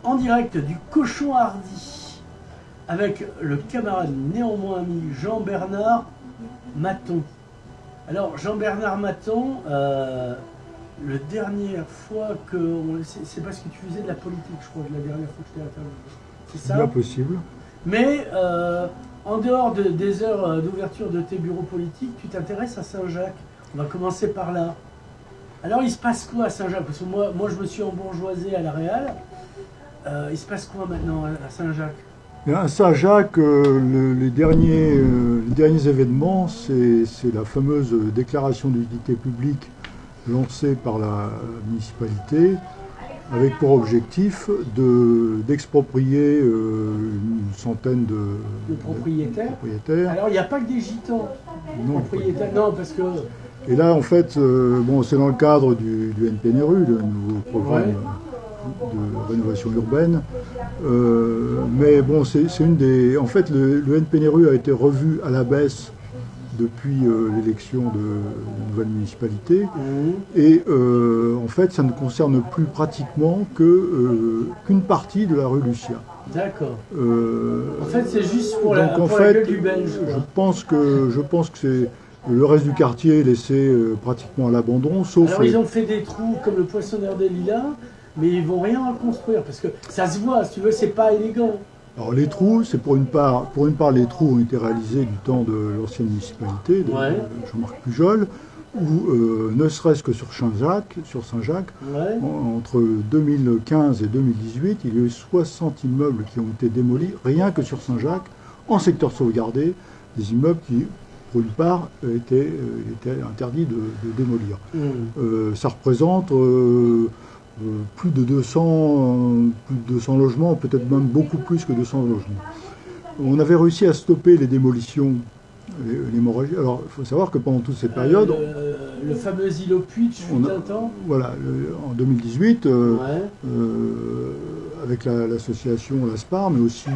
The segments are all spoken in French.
en direct du Cochon Hardy avec le camarade néanmoins ami Jean-Bernard Maton. Alors Jean-Bernard Maton, la dernière fois que... C'est parce que tu faisais de la politique, je crois, la dernière fois que je t'ai interviewé. C'est ça? Bien possible. Mais en dehors des heures d'ouverture de tes bureaux politiques, tu t'intéresses à Saint-Jacques. On va commencer par là. Alors il se passe quoi à Saint-Jacques? Parce que moi je me suis embourgeoisé à la Réal. Il se passe quoi maintenant à Saint-Jacques? À Saint-Jacques, les derniers événements, c'est la fameuse déclaration d'utilité publique lancée par la municipalité, avec pour objectif d'exproprier une centaine de propriétaires. Alors il n'y a pas que des gitans propriétaires, non, parce que... Et là, en fait, bon, c'est dans le cadre du NPNRU, le nouveau programme de rénovation urbaine. Mais bon, c'est une des... En fait, le NPNRU a été revu à la baisse depuis l'élection de la nouvelle municipalité. Et en fait, ça ne concerne plus pratiquement qu'une partie de la rue Lucia. D'accord. En fait, c'est juste pour la gueule du Belge. Je pense que c'est... Le reste du quartier est laissé pratiquement à l'abandon, sauf... Alors ils ont fait des trous comme le Poissonneur des Lilas, mais ils vont rien reconstruire, parce que ça se voit, si tu veux, c'est pas élégant. Alors les trous, c'est pour une part, les trous ont été réalisés du temps de l'ancienne municipalité, de Jean-Marc Pujol, où ne serait-ce que sur Saint-Jacques, entre 2015 et 2018, il y a eu 60 immeubles qui ont été démolis, rien que sur Saint-Jacques, en secteur sauvegardé, des immeubles qui... pour une part, était interdit de démolir. Ça représente plus de 200 logements, peut-être même beaucoup plus que 200 logements. On avait réussi à stopper les démolitions, l'hémorragie. Alors, il faut savoir que pendant toute cette période... le fameux îlot Puitch, fut un temps. Voilà, en 2018, avec l'association l'ASPAR, mais aussi...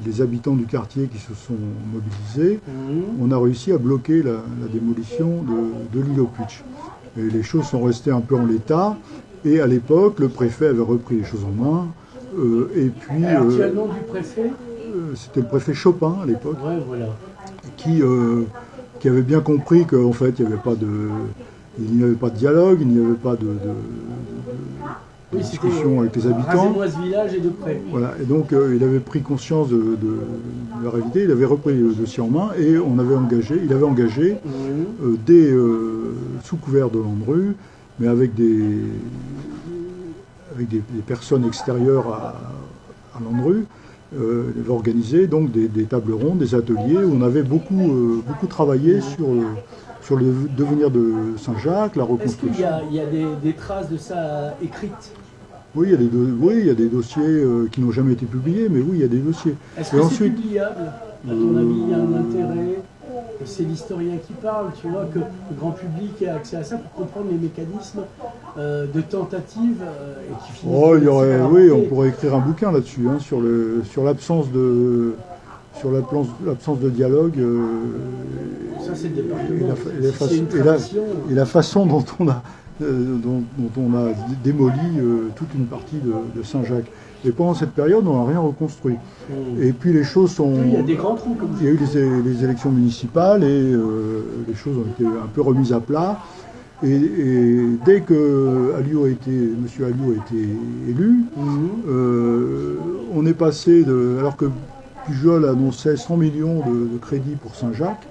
les habitants du quartier qui se sont mobilisés, on a réussi à bloquer la démolition de l'îlot Puitch. Et les choses sont restées un peu en l'état, et à l'époque, le préfet avait repris les choses en main, et puis... Alors, tu as le nom du préfet? C'était le préfet Chopin, à l'époque, voilà. qui avait bien compris qu'en fait, il n'y avait pas de dialogue, il n'y avait pas de discussion avec les habitants. Rasez-moi ce village et de près. Voilà, et donc il avait pris conscience de la réalité, il avait repris le dossier en main et il avait engagé sous couvert de l'ANRU, mais avec des personnes extérieures à l'ANRU, il avait organisé donc des tables rondes, des ateliers où on avait beaucoup travaillé sur le devenir de Saint-Jacques, la reconstruction. Est-ce qu'il y a des traces de ça écrites? Oui, il y a des dossiers qui n'ont jamais été publiés, mais oui, il y a des dossiers. Est-ce que c'est publiable? À ton avis, il y a un intérêt? C'est l'historien qui parle, tu vois, que le grand public ait accès à ça pour comprendre les mécanismes de tentative et qui finissent... Oui, on pourrait écrire un bouquin là-dessus, hein, sur l'absence de dialogue ça, c'est le département. Et la façon dont on a démoli toute une partie de Saint-Jacques. Et pendant cette période, on n'a rien reconstruit. Et puis les choses sont... Il y a des grands trous comme ça. Il y a eu les élections municipales et les choses ont été un peu remises à plat. Et dès que M. Alliot a été élu, on est passé de... Alors que Pujol annonçait 100 millions de crédits pour Saint-Jacques.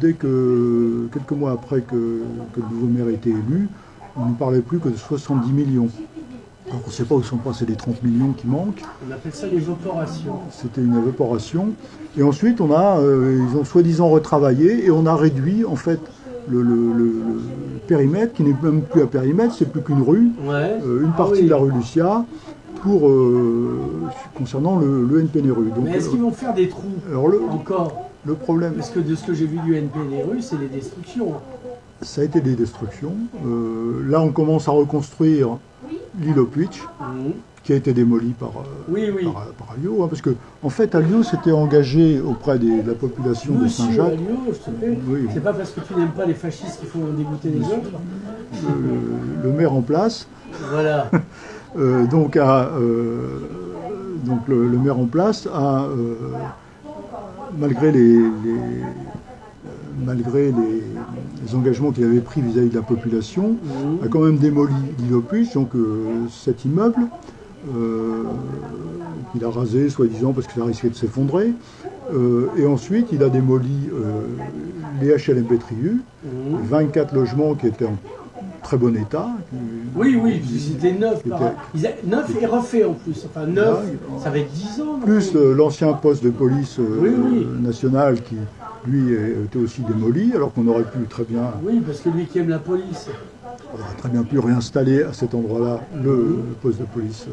Dès que, quelques mois après que le nouveau maire a été élu, on ne parlait plus que de 70 millions. Alors on ne sait pas où sont passés les 30 millions qui manquent. On appelle ça l'évaporation. C'était une évaporation. Et ensuite, ils ont soi-disant retravaillé et on a réduit en fait le périmètre, qui n'est même plus un périmètre, c'est plus qu'une rue, une partie de la rue Lucia, concernant le NPNRU. Donc, mais est-ce qu'ils vont faire des trous encore? Le problème... Parce que de ce que j'ai vu du NPNRU, c'est les destructions. Ça a été des destructions. Là, on commence à reconstruire l'îlot Puitch, qui a été démoli par Alliot, hein, parce que en fait Alliot s'était engagé auprès de la population de Saint-Jacques. Alliot, je te plaît. C'est pas parce que tu n'aimes pas les fascistes qu'il faut dégoûter les autres. Le maire en place. Voilà. Donc le maire en place a, malgré les engagements qu'il avait pris vis-à-vis de la population, a quand même démoli l'Inopus, donc cet immeuble, qu'il a rasé, soi-disant, parce que ça risquait de s'effondrer. Et ensuite, il a démoli les HLM Pétriu, 24 logements qui étaient en très bon état. Oui, c'était neuf. Neuf et refait en plus. Enfin, neuf, ça fait 10 ans. Plus l'ancien poste de police national qui, lui, était aussi démoli, alors qu'on aurait pu très bien... Oui, parce que lui qui aime la police. On aurait très bien pu réinstaller à cet endroit-là le poste de police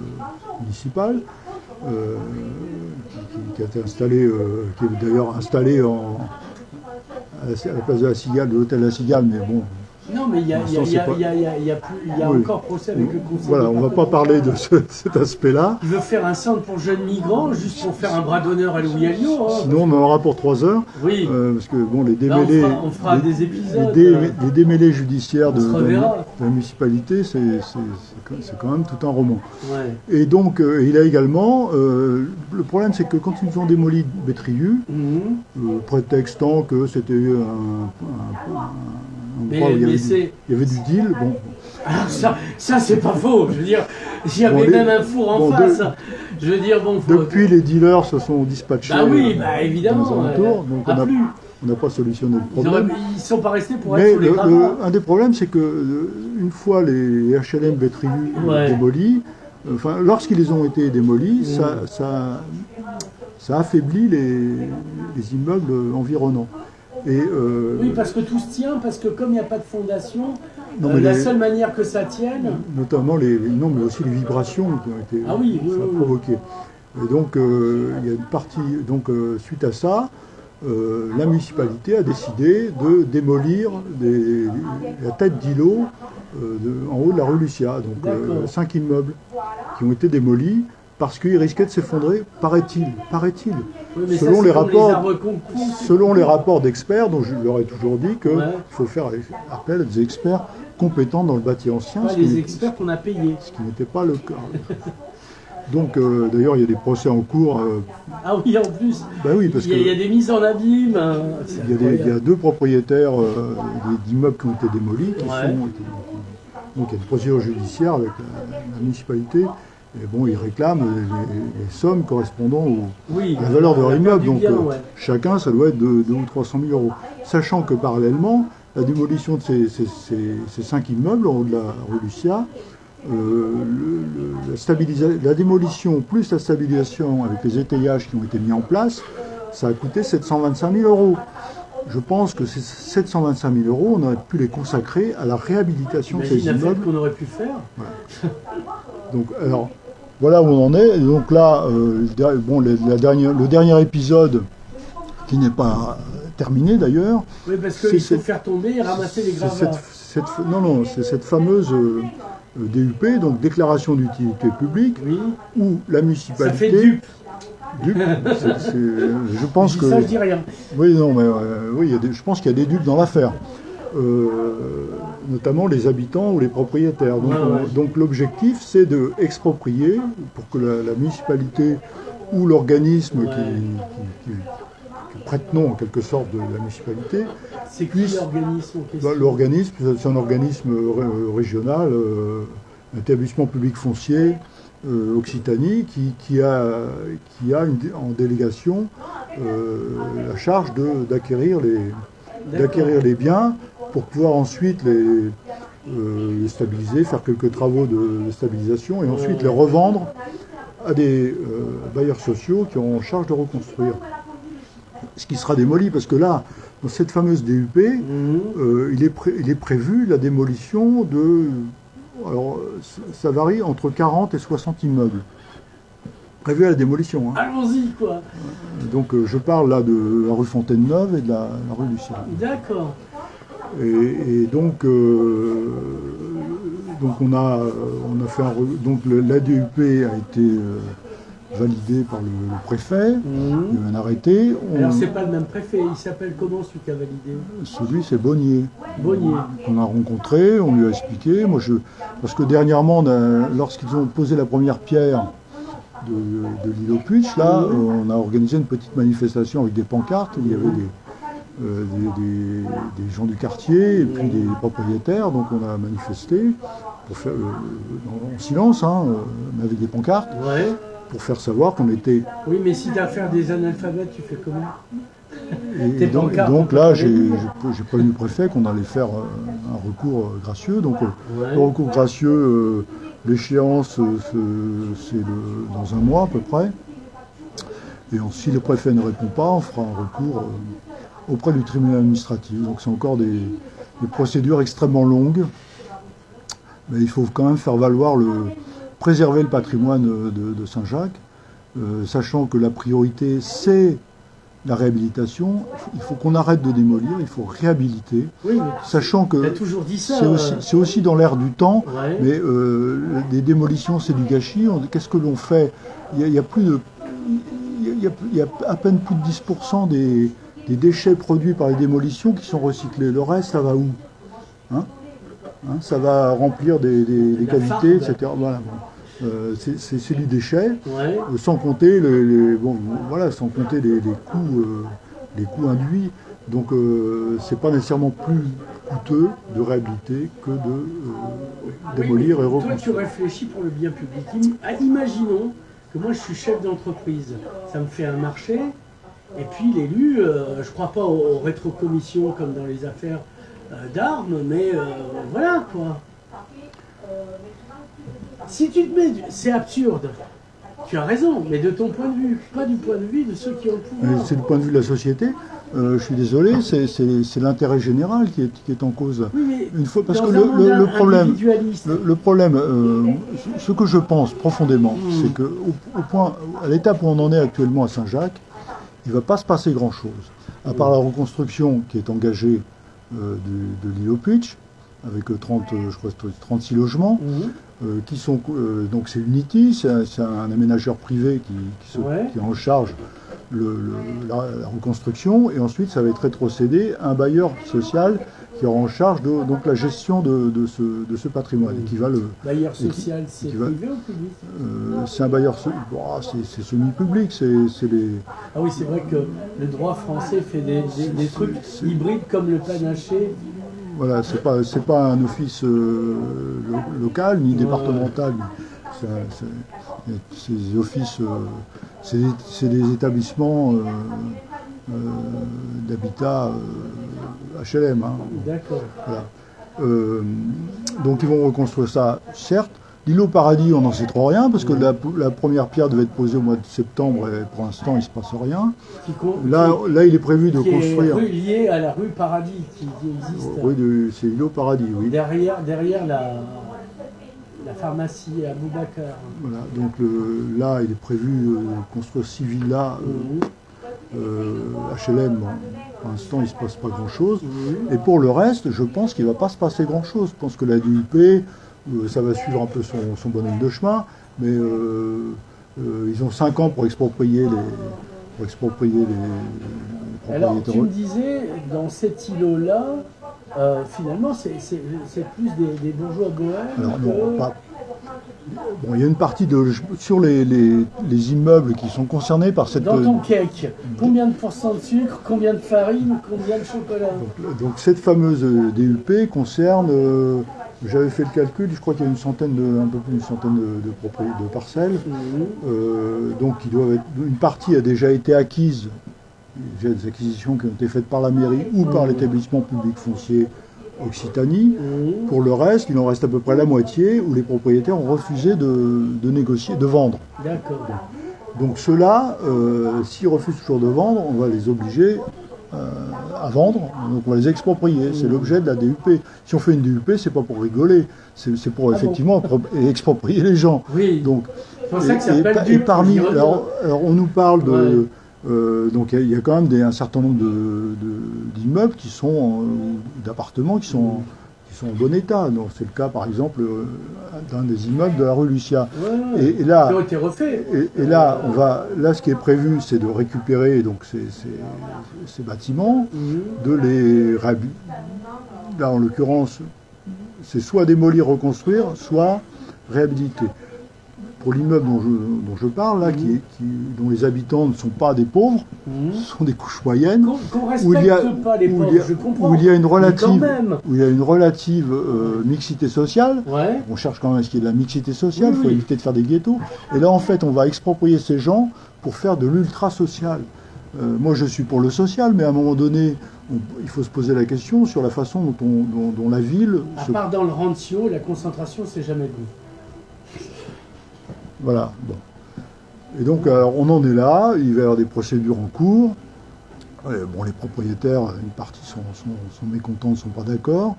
municipal, qui a été installé, qui est d'ailleurs installé à la place de la Cigale, de l'hôtel de la Cigale, mais bon... Non, mais il y a encore procès avec le conseil. Voilà, on ne va pas parler de cet aspect-là. Il veut faire un centre pour jeunes migrants, juste pour faire un bras d'honneur à Louis Alliot. Hein, sinon, on en aura pour 3 heures. Oui. Parce que bon, les démêlés, là, on fera des épisodes. Les démêlés judiciaires de la municipalité, c'est quand même tout un roman. Ouais. Et donc, il a également... le problème, c'est que quand ils ont démoli Bétriu, prétextant que c'était un endroit où il y avait du deal, bon... Alors ça c'est pas faux, je veux dire, s'il y avait même un four en face, je veux dire, bon... Depuis, les dealers se sont dispatchés évidemment, dans les alentours, donc on n'a pas solutionné le problème. Ils ne sont pas restés pour être sur les gravats. Un des problèmes, c'est que une fois les HLM Bétriu démolis, enfin, lorsqu'ils les ont été démolis, ça affaiblit les immeubles environnants. Oui, parce que tout se tient, parce que comme il n'y a pas de fondation, la seule manière que ça tienne... Notamment mais aussi les vibrations qui ont été provoquées. Et donc, il y a une partie... Donc, suite à ça, la municipalité a décidé de démolir la tête d'îlot en haut de la rue Lucia. Donc, 5 immeubles qui ont été démolis parce qu'ils risquaient de s'effondrer, paraît-il. Oui, selon les rapports d'experts, dont je leur ai toujours dit qu'il faut faire appel à des experts compétents dans le bâti ancien. Pas les experts qu'on a payés. Ce qui n'était pas le cas. Donc, d'ailleurs, il y a des procès en cours. Ah oui, en plus. Ben oui, parce il y a des mises en abîme. Il y a 2 propriétaires d'immeubles qui ont été démolis. Donc, il y a une procédure judiciaire avec la municipalité. Et bon, ils réclament les sommes correspondant à la valeur de leur immeuble. Donc, chacun, ça doit être 200 ou 300 000 euros. Sachant que, parallèlement, la démolition de ces 5 immeubles en haut de la rue Lucia, la démolition plus la stabilisation avec les étayages qui ont été mis en place, ça a coûté 725 000 euros. Je pense que ces 725 000 euros, on aurait pu les consacrer à la réhabilitation de ces immeubles. Qu'on aurait pu faire. Voilà. Donc, alors, voilà où on en est. Et donc là, le dernier épisode, qui n'est pas terminé d'ailleurs. Oui, parce qu'il faut faire tomber et ramasser les gravats. C'est cette fameuse DUP, donc déclaration d'utilité publique, où la municipalité... Ça fait DUP. Je pense que... Ça, je dis rien. Oui, non, mais je pense qu'il y a des dupes dans l'affaire. Notamment les habitants ou les propriétaires. Donc l'objectif, c'est de exproprier pour que la municipalité ou l'organisme qui prête nom en quelque sorte de la municipalité. C'est qui l'organisme en question ? L'organisme, c'est un organisme régional, un établissement public foncier Occitanie qui a en délégation la charge d'acquérir les biens pour pouvoir ensuite les stabiliser, faire quelques travaux de stabilisation et ensuite les revendre à des bailleurs sociaux qui ont en charge de reconstruire. Ce qui sera démoli, parce que là, dans cette fameuse DUP, il est prévu la démolition de... Alors, ça varie entre 40 et 60 immeubles. Prévu à la démolition. Hein. Allons-y, quoi. Donc, je parle là de la rue Fontaine-Neuve et de la rue Lucien. D'accord. Et donc on a fait donc la DUP a été validé par le préfet, il y a eu un arrêté. Alors c'est pas le même préfet, il s'appelle comment celui qui a validé? Celui c'est Bonnier. Bonnier. On a rencontré, on lui a expliqué. Parce que dernièrement, lorsqu'ils ont posé la première pierre de l'îlot Puitch, là, on a organisé une petite manifestation avec des pancartes. Il y avait des gens du quartier et puis des propriétaires, donc on a manifesté pour faire en silence, hein, mais avec des pancartes, pour faire savoir qu'on était... Oui, mais si tu as affaire des analphabètes, tu fais comment? Et donc là, j'ai prévenu le préfet qu'on allait faire un recours gracieux. Donc le recours gracieux, l'échéance, c'est dans un mois à peu près. Et si le préfet ne répond pas, on fera un recours auprès du tribunal administratif. Donc c'est encore des procédures extrêmement longues. Mais il faut quand même faire valoir préserver le patrimoine de Saint-Jacques, sachant que la priorité c'est la réhabilitation. Il faut qu'on arrête de démolir, il faut réhabiliter, sachant que c'est aussi dans l'air du temps, mais des démolitions c'est du gâchis. Qu'est-ce que l'on fait? Il y a à peine plus de 10% des déchets produits par les démolitions qui sont recyclés. Le reste, ça va où? Ça va remplir des cavités, etc. Voilà. C'est du déchet, sans compter les coûts induits. Donc c'est pas nécessairement plus coûteux de réhabiliter que de démolir et reconstruire. Toi, tu réfléchis pour le bien public. Imaginons que moi je suis chef d'entreprise, ça me fait un marché, et puis l'élu, je crois pas aux rétrocommissions comme dans les affaires d'armes, mais voilà quoi. Si tu te mets, c'est absurde, tu as raison, mais de ton point de vue, pas du point de vue de ceux qui ont le pouvoir. C'est le point de vue de la société. Je suis désolé, c'est l'intérêt général qui est en cause. Oui, mais une fois, parce que le problème, ce que je pense profondément, c'est que à l'étape où on en est actuellement à Saint-Jacques, il ne va pas se passer grand-chose. À part la reconstruction qui est engagée de l'îlot Puitch, avec 36 logements, qui sont donc c'est Unity, c'est un aménageur privé qui est en charge la reconstruction, et ensuite ça va être rétrocédé à un bailleur social qui aura en charge donc la gestion de ce patrimoine. Et qui va bailleur social, c'est privé ou public? C'est un bailleur, c'est semi-public, c'est les... Ah oui, c'est vrai que le droit français fait des trucs hybrides comme le panaché. Voilà, c'est pas un office local ni départemental. C'est des offices, c'est des établissements d'habitat HLM. Hein. D'accord. Voilà. Donc ils vont reconstruire ça, certes. L'îlot Paradis, on n'en sait trop rien, parce que la première pierre devait être posée au mois de septembre, et pour l'instant, il ne se passe rien. Là, il est prévu de construire... Qui est lié à la rue Paradis, qui existe. Oui, c'est l'îlot Paradis, oui. Derrière la pharmacie à Boubacar. Voilà, donc là, il est prévu de construire 6 villas HLM. Bon, pour l'instant, il ne se passe pas grand-chose. Et pour le reste, je pense qu'il ne va pas se passer grand-chose. Je pense que la DUP... ça va suivre un peu son bonhomme de chemin, mais ils ont 5 ans pour exproprier les propriétaires. Alors, tu me disais, dans cet îlot-là, finalement, c'est plus des bourgeois bohèmes. Alors, non, pas. Bon, il y a une partie sur les immeubles qui sont concernés par cette... Dans ton cake, combien de pourcents de sucre, combien de farine, combien de chocolat? Donc cette fameuse DUP concerne... J'avais fait le calcul, je crois qu'il y a un peu plus d'une centaine de parcelles. Donc une partie a déjà été acquise, il y a des acquisitions qui ont été faites par la mairie ou par l'établissement public foncier Occitanie. Pour le reste, il en reste à peu près la moitié où les propriétaires ont refusé de négocier, de vendre. D'accord. Donc ceux-là, s'ils refusent toujours de vendre, on va les obliger à vendre, donc on va les exproprier. C'est l'objet de la DUP. Si on fait une DUP, c'est pas pour rigoler, c'est pour effectivement exproprier les gens. Oui. Donc, c'est pour ça que ça s'appelle DUP. Alors, on nous parle de... donc il y a quand même un certain nombre d'immeubles qui sont... d'appartements qui sont sont en bon état. C'est le cas, par exemple, d'un des immeubles de la rue Lucia. Et là, qui ont été refaits. Et là, là, ce qui est prévu, c'est de récupérer donc ces bâtiments, de les réhabiliter. Là, en l'occurrence, c'est soit démolir, reconstruire, soit réhabiliter. Pour l'immeuble dont je parle, là, dont les habitants ne sont pas des pauvres, ce sont des couches moyennes, où il y a une relative mixité sociale. On cherche quand même à ce qu'il y ait de la mixité sociale, il faut éviter de faire des ghettos. Et là, en fait, on va exproprier ces gens pour faire de l'ultra-social. Moi, je suis pour le social, mais à un moment donné, il faut se poser la question sur la façon dont la ville... À part dans le rancio, la concentration, c'est jamais bon. Voilà. Bon. Et donc, on en est là. Il va y avoir des procédures en cours. Bon, les propriétaires, une partie sont mécontents, ne sont pas d'accord.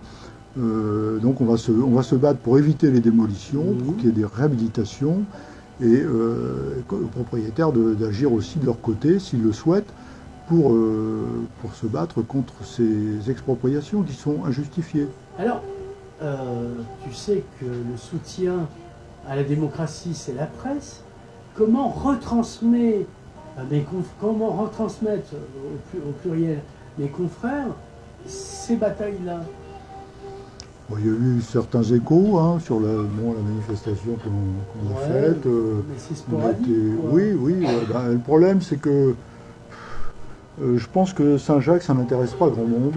Donc, on va se battre pour éviter les démolitions, pour qu'il y ait des réhabilitations, et aux propriétaires d'agir aussi de leur côté, s'ils le souhaitent, pour se battre contre ces expropriations qui sont injustifiées. Alors, tu sais que le soutien à la démocratie, c'est la presse. Comment retransmettre au pluriel mes confrères ces batailles-là? Bon, il y a eu certains échos sur la manifestation qu'on a faite. Mais c'est sporadique. Oui. Le problème, c'est que je pense que Saint-Jacques, ça n'intéresse pas grand monde.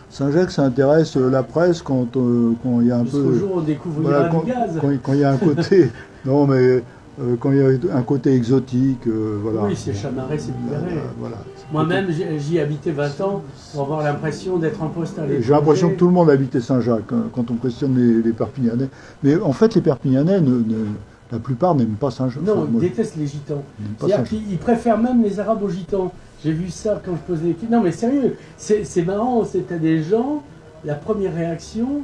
Saint-Jacques, ça intéresse la presse quand il y a un peu... Jusqu'au jour où on découvre du gaz. Quand il y a un côté... non, mais quand il y a un côté exotique, voilà. Oui, c'est Chamarré, c'est Libéré. Voilà. Moi-même, j'y ai habité 20 ans pour avoir l'impression d'être en poste à l'étranger. J'ai l'impression que tout le monde habitait Saint-Jacques, quand on questionne les Perpignanais. Mais en fait, les Perpignanais, la plupart n'aiment pas Saint-Jacques. Non, ils détestent les Gitans. C'est-à-dire qu'ils préfèrent même les Arabes aux Gitans. J'ai vu ça quand je posais les questions. Non, mais sérieux, c'est marrant. C'était des gens, la première réaction,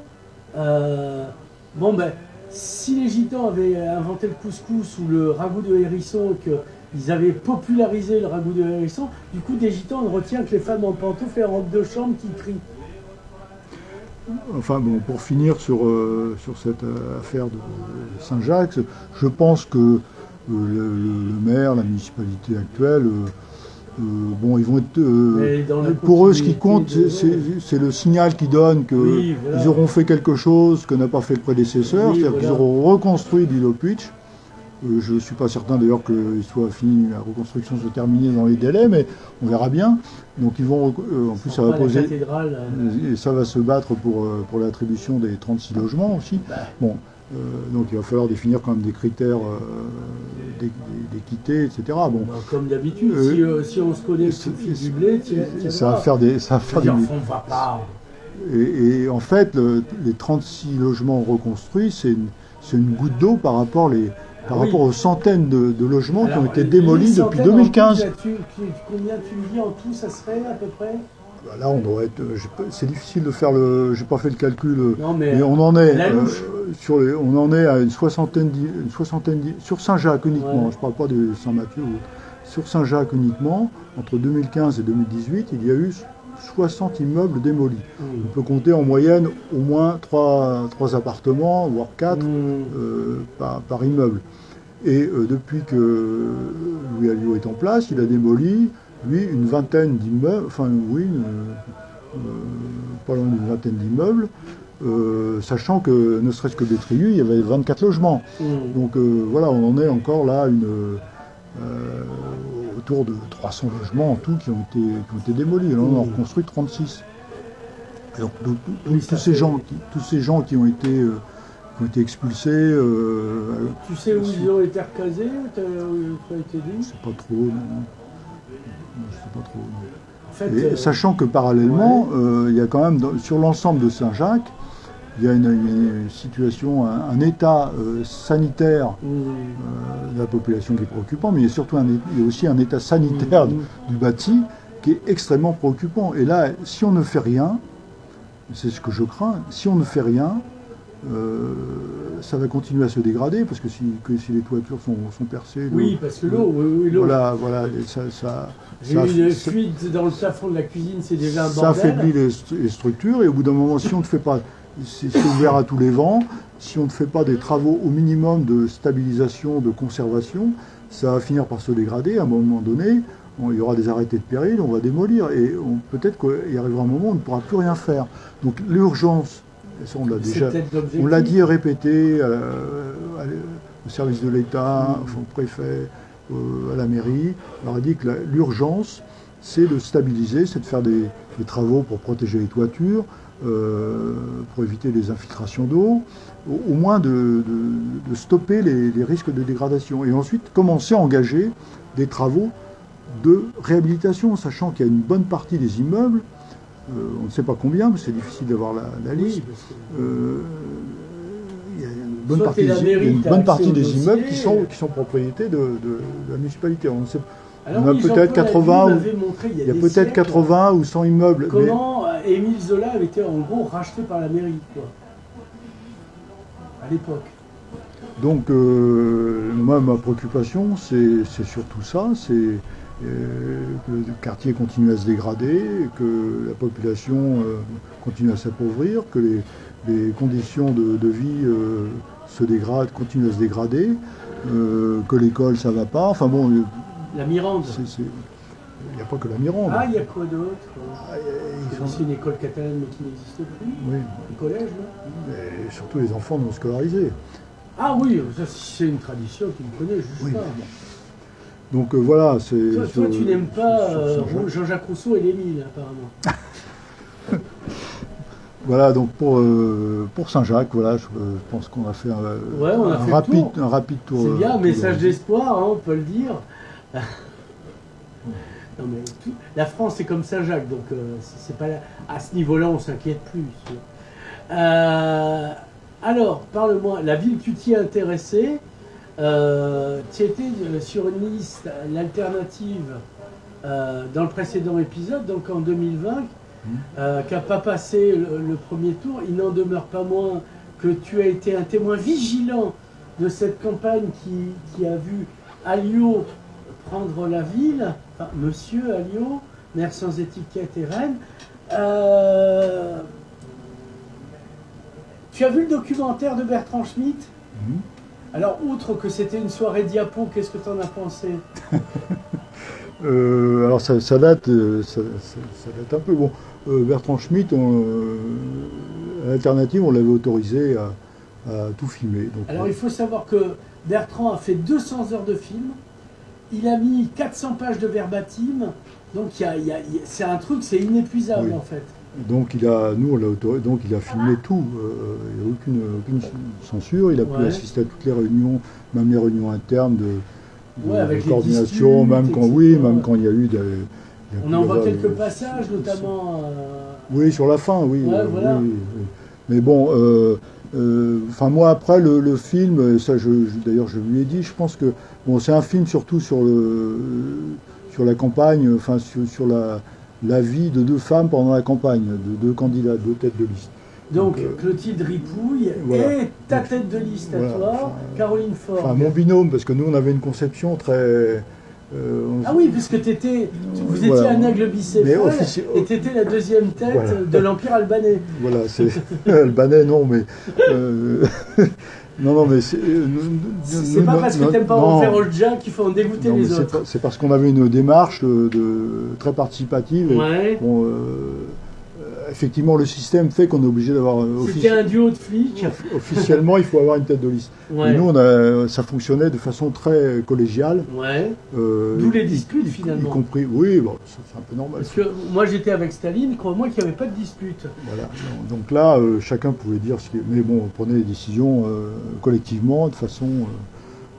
si les Gitans avaient inventé le couscous ou le ragoût de hérisson, qu'ils avaient popularisé le ragoût de hérisson, du coup, des Gitans, on ne retient que les femmes en pantoufles et en robe de chambre qui crient. Enfin bon, pour finir sur cette affaire de Saint-Jacques, je pense que le maire, la municipalité actuelle, ils vont être... pour eux, ce qui compte, c'est le signal qu'ils donnent qu'ils auront fait quelque chose que n'a pas fait le prédécesseur, c'est-à-dire qu'ils auront reconstruit l'île au Puitch. Je ne suis pas certain d'ailleurs que la reconstruction soit terminée dans les délais, mais on verra bien. Donc ils vont, en plus ça va poser... Et ça va se battre pour l'attribution des 36 logements aussi. Bon, donc il va falloir définir quand même des critères d'équité, etc. Bon, comme d'habitude, si on se connaît le du blé, ça va faire des... Et en fait, les 36 logements reconstruits, c'est une goutte d'eau par rapport aux centaines de logements qui ont été démolis depuis 2015. Combien tu me dis en tout, ça serait à peu près? Là, on doit être. C'est difficile de faire j'ai pas fait le calcul. Non, mais on en est on en est à une soixantaine sur Saint-Jacques uniquement. Je parle pas de Saint-Mathieu. Sur Saint-Jacques uniquement, entre 2015 et 2018, il y a eu 60 immeubles démolis. On peut compter en moyenne au moins 3 appartements, voire 4 par immeuble. Et depuis que Louis Alliot est en place, il a démoli, lui, une vingtaine d'immeubles, pas loin d'une vingtaine d'immeubles, sachant que, ne serait-ce que Bétrieux, il y avait 24 logements. Donc voilà, on en est encore là autour de 300 logements en tout qui ont été démolis. Là, on en reconstruit 36. Alors, tous ces gens qui ont été expulsés. Tu sais où ils ont été recasés? Ça a été dit? Je sais pas trop. Non. Je sais pas trop. Non. En fait, sachant que parallèlement, il y a quand même sur l'ensemble de Saint-Jacques, il y a une situation, un état sanitaire de la population qui est préoccupant, mais il y a surtout il y a aussi un état sanitaire du bâti qui est extrêmement préoccupant. Et là, si on ne fait rien, c'est ce que je crains, si on ne fait rien, ça va continuer à se dégrader, parce que si les toitures sont percées... Oui, parce que l'eau... Voilà, j'ai eu une fuite dans le plafond de la cuisine, c'est déjà un bordel. Ça affaiblit les structures, et au bout d'un moment, si on ne fait pas... C'est ouvert à tous les vents, si on ne fait pas des travaux au minimum de stabilisation, de conservation, ça va finir par se dégrader. À un moment donné, il y aura des arrêtés de péril, on va démolir, et peut-être qu'il arrivera un moment où on ne pourra plus rien faire. Donc l'urgence, ça on l'a dit et répété au service de l'État, au préfet, à la mairie, on leur a dit que l'urgence, c'est de stabiliser, c'est de faire des travaux pour protéger les toitures, pour éviter les infiltrations d'eau, au moins de stopper les risques de dégradation. Et ensuite, commencer à engager des travaux de réhabilitation, sachant qu'il y a une bonne partie des immeubles, on ne sait pas combien, mais c'est difficile d'avoir la liste. Il y a une bonne partie des immeubles qui sont propriété de la municipalité. On sait, alors, on a peut-être 80 ou 100 immeubles. Comment Émile Zola avait été en gros racheté par la mairie, quoi, à l'époque. Donc, moi, ma préoccupation, c'est surtout ça, c'est que le quartier continue à se dégrader, que la population continue à s'appauvrir, que les conditions de vie se dégradent, continuent à se dégrader, que l'école, ça va pas. Enfin bon. La Mirande. Il n'y a pas que la Mirande. Ah, il y a quoi d'autre? C'est une école catalane mais qui n'existe plus. Oui. Le collège, là. Et surtout les enfants non scolarisés. Ah oui, ça c'est une tradition tu me connais, juste ça. Donc voilà, c'est... Toi tu n'aimes pas Jean-Jacques Rousseau et l'Émile, apparemment. Voilà, donc pour Saint-Jacques, voilà, je pense qu'on a fait un rapide tour. C'est bien, message d'espoir, hein, on peut le dire. Non, mais la France c'est comme Saint-Jacques, donc c'est pas à ce niveau-là on s'inquiète plus. Alors, parle-moi, la ville que tu t'y es intéressée, tu étais sur une liste, l'alternative, dans le précédent épisode, donc en 2020, qui n'a pas passé le premier tour. Il n'en demeure pas moins que tu as été un témoin vigilant de cette campagne qui a vu Alliot prendre la ville, enfin, Monsieur Alliot, maire sans étiquette et reine. Tu as vu le documentaire de Bertrand Schmitt? Alors, outre que c'était une soirée diapo, qu'est-ce que tu en as pensé? Alors, ça date un peu. Bon, Bertrand Schmitt, à l'alternative, on l'avait autorisé à tout filmer. Donc, alors, il faut savoir que Bertrand a fait 200 heures de film. Il a mis 400 pages de verbatim. Donc, c'est un truc, c'est inépuisable, oui. En fait. Donc nous on l'a autorisé, donc il a filmé tout, il n'y a aucune censure, il a pu assister à toutes les réunions, même les réunions internes de coordination, même quand il y a eu des... On en voit quelques passages, notamment... Oui, sur la fin, oui. Voilà. Oui. Mais bon, moi après le film, ça d'ailleurs je lui ai dit, je pense que bon, c'est un film surtout sur la campagne, enfin sur la vie de deux femmes pendant la campagne, de deux candidats, deux têtes de liste. Donc Clotilde Ripouille et ta tête de liste à toi, Caroline Faure. Enfin mon binôme, parce que nous on avait une conception très... ah oui, puisque vous étiez un aigle bicéphale et tu étais la deuxième tête de l'Empire albanais. Voilà, c'est albanais, non, mais... Non, mais c'est pas parce que tu n'aimes pas en faire au Jack qu'il faut en dégoûter les autres. C'est parce qu'on avait une démarche très participative. Et, bon, effectivement, le système fait qu'on est obligé d'avoir... C'était un duo de flics. Officiellement, il faut avoir une tête de liste. Et nous, ça fonctionnait de façon très collégiale. D'où les disputes, finalement. Y compris, oui, bon, c'est un peu normal. Parce que moi, j'étais avec Staline, crois-moi qu'il n'y avait pas de dispute. Voilà. Donc là, chacun pouvait dire ce qu'il... Mais bon, on prenait les décisions collectivement, de façon,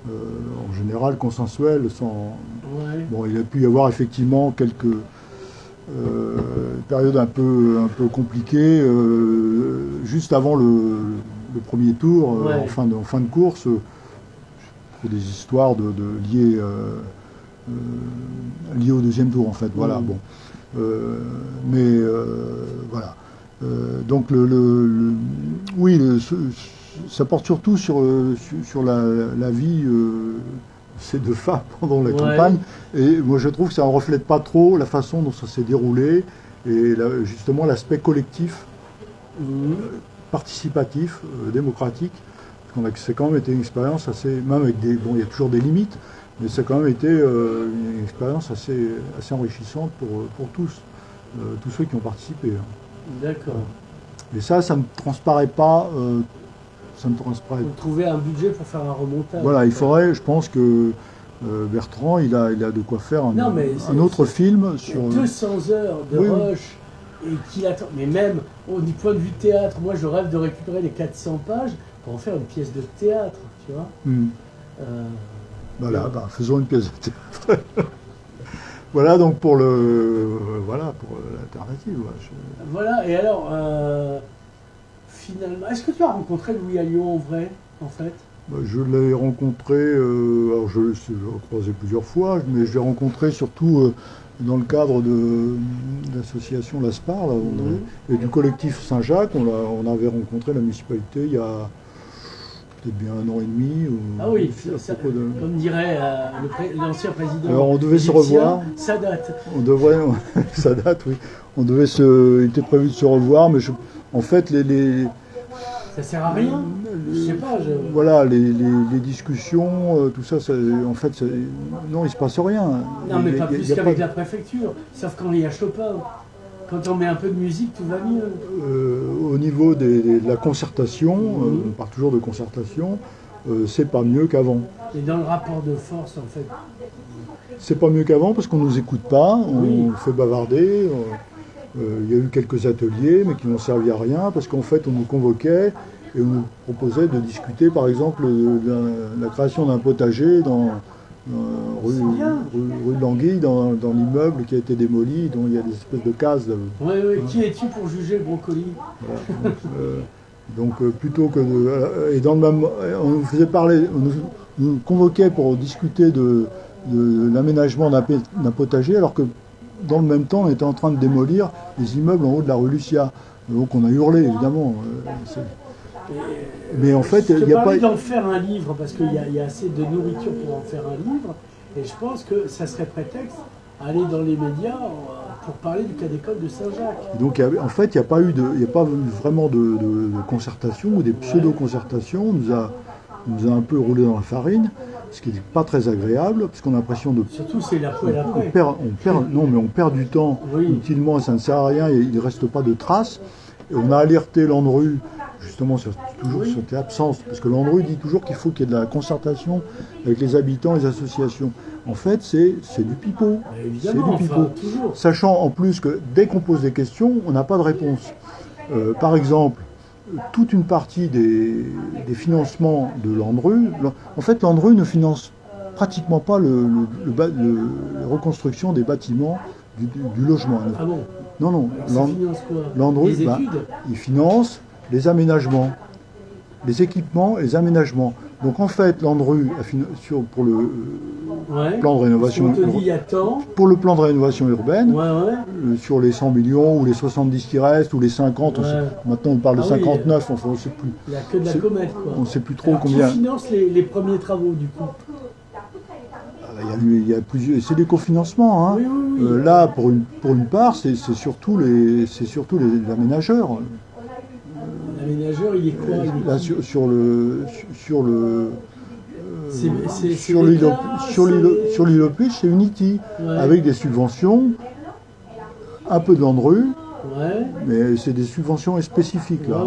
en général, consensuelle, sans... Bon, il a pu y avoir effectivement quelques... période un peu compliquée, juste avant le premier tour, en fin de course, pour des histoires liées au deuxième tour en fait. Voilà, bon. Mais voilà. Donc oui, ça porte surtout sur la vie ces deux femmes pendant la campagne. Et moi je trouve que ça ne reflète pas trop la façon dont ça s'est déroulé et justement l'aspect collectif, participatif, démocratique. C'est quand même été une expérience assez, même avec des, bon, il y a toujours des limites, mais ça a quand même été une expérience assez enrichissante pour tous ceux qui ont participé. D'accord. Et ça ne me transparaît pas. Ça me transparaît. Vous trouvez un budget pour faire un remontage. Voilà, il faudrait, je pense que Bertrand, il a de quoi faire un autre film sur 200 heures de rush. Et qu'il attend. Mais même du point de vue théâtre, moi je rêve de récupérer les 400 pages pour en faire une pièce de théâtre, tu vois. Voilà, faisons une pièce de théâtre. Voilà donc pour l'alternative. Voilà, et alors, finalement, est-ce que tu as rencontré Louis Alliot en vrai, en fait? Je l'ai rencontré, alors je l'ai croisé plusieurs fois, mais je l'ai rencontré surtout dans le cadre de l'association L'Aspar et du collectif Saint-Jacques. On avait rencontré la municipalité il y a peut-être bien 1 an et demi. Ah oui, comme dirait l'ancien président. Alors on devait se revoir. Ça date. Ça date, oui. Il était prévu de se revoir, mais en fait ça sert à rien. Je sais pas. Voilà, les discussions, tout ça, en fait, non, il se passe rien. Non, mais pas plus qu'avec la préfecture. Sauf quand il y a Chopin. Quand on met un peu de musique, tout va mieux. Au niveau de la concertation, on parle toujours de concertation, c'est pas mieux qu'avant. Et dans le rapport de force, en fait. C'est pas mieux qu'avant parce qu'on nous écoute pas, on fait bavarder. Il y a eu quelques ateliers, mais qui n'ont servi à rien, parce qu'en fait, on nous convoquait et on nous proposait de discuter, par exemple, de la création d'un potager rue de l'Anguille, dans l'immeuble qui a été démoli, dont il y a des espèces de cases. Oui. Qui es-tu pour juger le brocoli? Voilà. Donc, plutôt que de... Et dans le même... On nous faisait parler, on nous convoquait pour discuter de l'aménagement d'un potager, alors que dans le même temps, on était en train de démolir les immeubles en haut de la rue Lucia. Donc on a hurlé, évidemment. Mais en fait, il n'y a pas... d'en faire un livre, parce qu'il y a assez de nourriture pour en faire un livre, et je pense que ça serait prétexte à aller dans les médias pour parler du cas d'école de Saint-Jacques. Donc en fait, il n'y a pas vraiment de concertation, ou des pseudo-concertations. On nous a un peu roulé dans la farine, ce qui n'est pas très agréable, parce qu'on a l'impression de... Surtout c'est la poêle après. On perd du temps utilement, ça ne sert à rien, et il ne reste pas de traces. Et on a alerté l'ANRU, justement, sur cette absence, parce que l'ANRU dit toujours qu'il faut qu'il y ait de la concertation avec les habitants, les associations. En fait, c'est du pipeau. C'est du pipeau. Sachant en plus que dès qu'on pose des questions, on n'a pas de réponse. Par exemple, toute une partie des financements de l'ANRU, en fait l'ANRU ne finance pratiquement pas la reconstruction des bâtiments du logement. Ah bon? Non. Ça finance quoi? L'ANRU, les études il finance les aménagements, les équipements et les aménagements. Donc en fait l'ANRU, pour le plan de rénovation pour le plan de rénovation urbaine, sur les 100 millions ou les 70 qui restent ou les 50, maintenant on parle de 59, enfin on ne sait plus. Il n'y a que de la comète, quoi. On ne sait plus trop. Alors, combien. Qui finance les premiers travaux du coup? Il y a plusieurs, c'est des cofinancements. Hein. Oui. Là, pour une part, c'est surtout les aménageurs. L'aménageur, il est quoi? Là, sur l'île Plus, c'est Unity, avec des subventions, un peu de l'ANRU, mais c'est des subventions spécifiques là.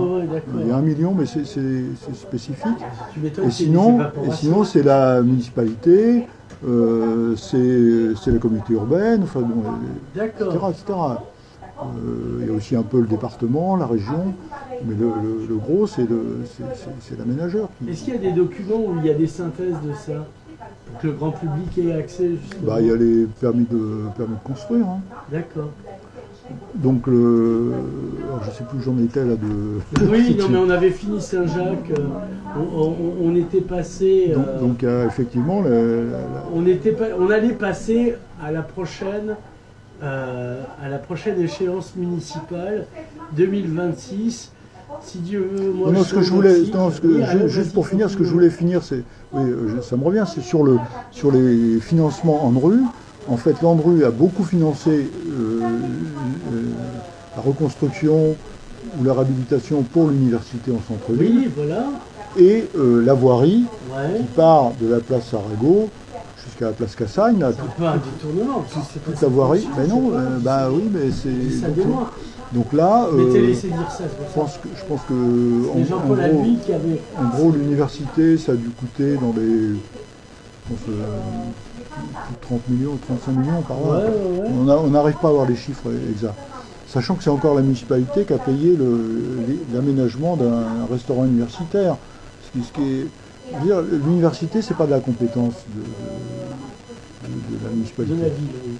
Il y a 1 million, mais c'est spécifique. Et sinon, c'est la municipalité. C'est la communauté urbaine, enfin bon, etc. Il y a aussi un peu le département, la région, mais le gros c'est l'aménageur. Est-ce qu'il y a des documents où il y a des synthèses de ça pour que le grand public ait accès justement? Il y a les permis de construire. Hein. D'accord. Donc alors je sais plus où j'en étais là de. Oui, non mais on avait fini Saint-Jacques, on était passé. Donc effectivement, on allait passer à la prochaine à la prochaine échéance municipale 2026. Si Dieu veut, moi non, juste pour finir, ce que je voulais finir, c'est, oui, ça me revient, c'est sur les financements ANRU. En fait, l'ANRU a beaucoup financé la reconstruction ou la réhabilitation pour l'université en centre-ville. Oui, voilà. Et la voirie qui part de la place Arago jusqu'à la place Cassagne. C'est un peu un détournement. Toute la voirie. Mais non, bah oui, mais c'est. Ça démarre. Donc là, laissé dire ça, je pense que en gros, l'université, ça a dû coûter dans les plus de 30 millions, 35 millions par an. Ouais. On n'arrive pas à avoir les chiffres exacts. Sachant que c'est encore la municipalité qui a payé l'aménagement d'un restaurant universitaire. L'université, c'est pas de la compétence de la municipalité. De la ville, oui.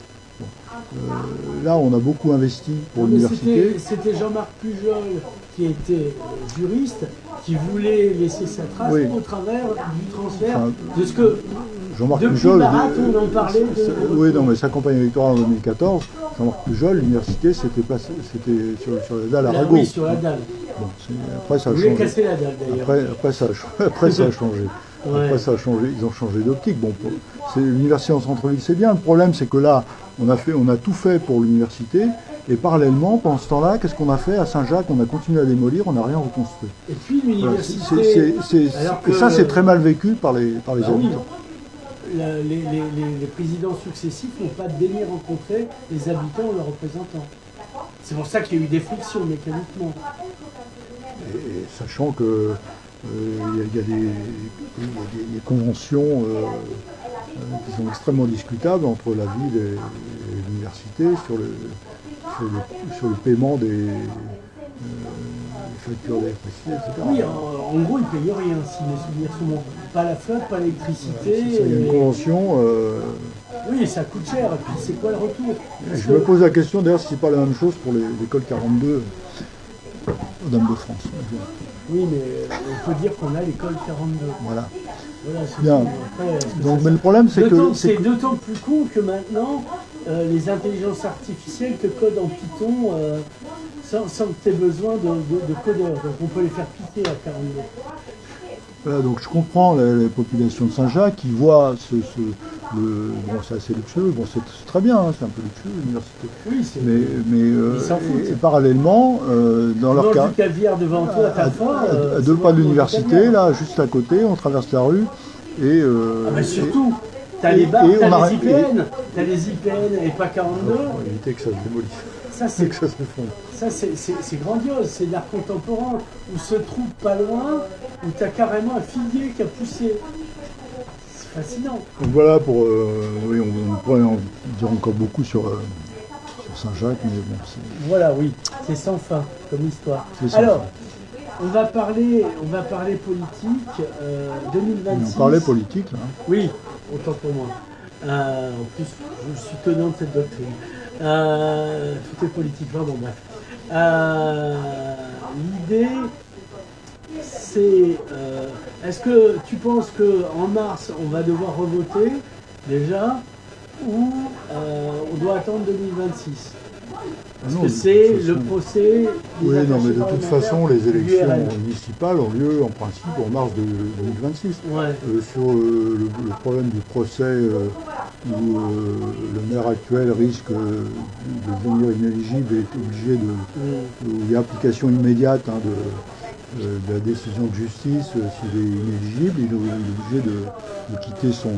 Là, on a beaucoup investi pour l'université. C'était Jean-Marc Pujol qui était juriste, qui voulait laisser sa trace au travers du transfert de ce que Jean-Marc depuis Pujol, on en parlait. Oui, non, mais sa campagne électorale en 2014, Jean-Marc Pujol, l'université, c'était sur la dalle Arago. Oui, sur la dalle. Bon, après, ça a changé. Casser la dalle, d'ailleurs. Après, ça a changé. Après, ça a changé. Ils ont changé d'optique. Bon, l'université en centre-ville, c'est bien. Le problème, c'est que là, on a tout fait pour l'université. Et parallèlement, pendant ce temps-là, qu'est-ce qu'on a fait à Saint-Jacques? On a continué à démolir, on n'a rien reconstruit. Et puis l'université... Et ça, c'est très mal vécu par les habitants. Oui. Les présidents successifs n'ont pas daigné rencontrer les habitants ou leurs représentants. C'est pour ça qu'il y a eu des frictions mécaniquement. Et sachant que il y a des conventions qui sont extrêmement discutables entre la ville et l'université sur le paiement des factures d'électricité, etc. Oui, en gros, ils ne payent rien si mes souvenirs sont bons. Pas la flotte, pas l'électricité. Il y a une convention. Oui, ça coûte cher. Et puis, c'est quoi le retour? Je me pose la question d'ailleurs si c'est pas la même chose pour l'école 42 aux Dames de France. Oui, mais on peut dire qu'on a l'école 42. Voilà. C'est bien. Donc, mais le problème, c'est que... C'est d'autant plus con que maintenant, les intelligences artificielles te codent en Python sans que tu aies besoin de codeurs. Donc on peut les faire piquer à 42. Voilà, donc je comprends la population de Saint-Jacques qui voit bon, c'est assez luxueux, bon, c'est très bien, c'est un peu luxueux l'université. Oui, c'est. Mais parallèlement, dans leur cas, du caviar devant toi, à 2 pas de l'université, là, juste à côté, on traverse la rue et. Mais surtout, t'as les bars, t'as les IPN, et pas 42. Pour éviter que ça se démolisse. Ça, c'est grandiose, c'est l'art contemporain, où se trouve pas loin, où tu as carrément un figuier qui a poussé. C'est fascinant. Donc voilà, oui, on pourrait en dire encore beaucoup sur Saint-Jacques, mais bon, voilà, oui, c'est sans fin comme histoire. Alors, on va parler politique, 2026. On parlait politique, là. Oui, autant pour moi. En plus, je suis tenant de cette doctrine. Tout est politique, vraiment, bref. L'idée, c'est... est-ce que tu penses qu'en mars, on va devoir revoter, déjà, ou on doit attendre 2026 ? Parce que c'est le procès... Oui, non, mais de toute façon, les élections municipales ont lieu, en principe, en mars 2026. Ouais. Sur le problème du procès où le maire actuel risque de devenir inéligible et est obligé où il y a application immédiate de la décision de justice, s'il est inéligible, il est obligé de quitter son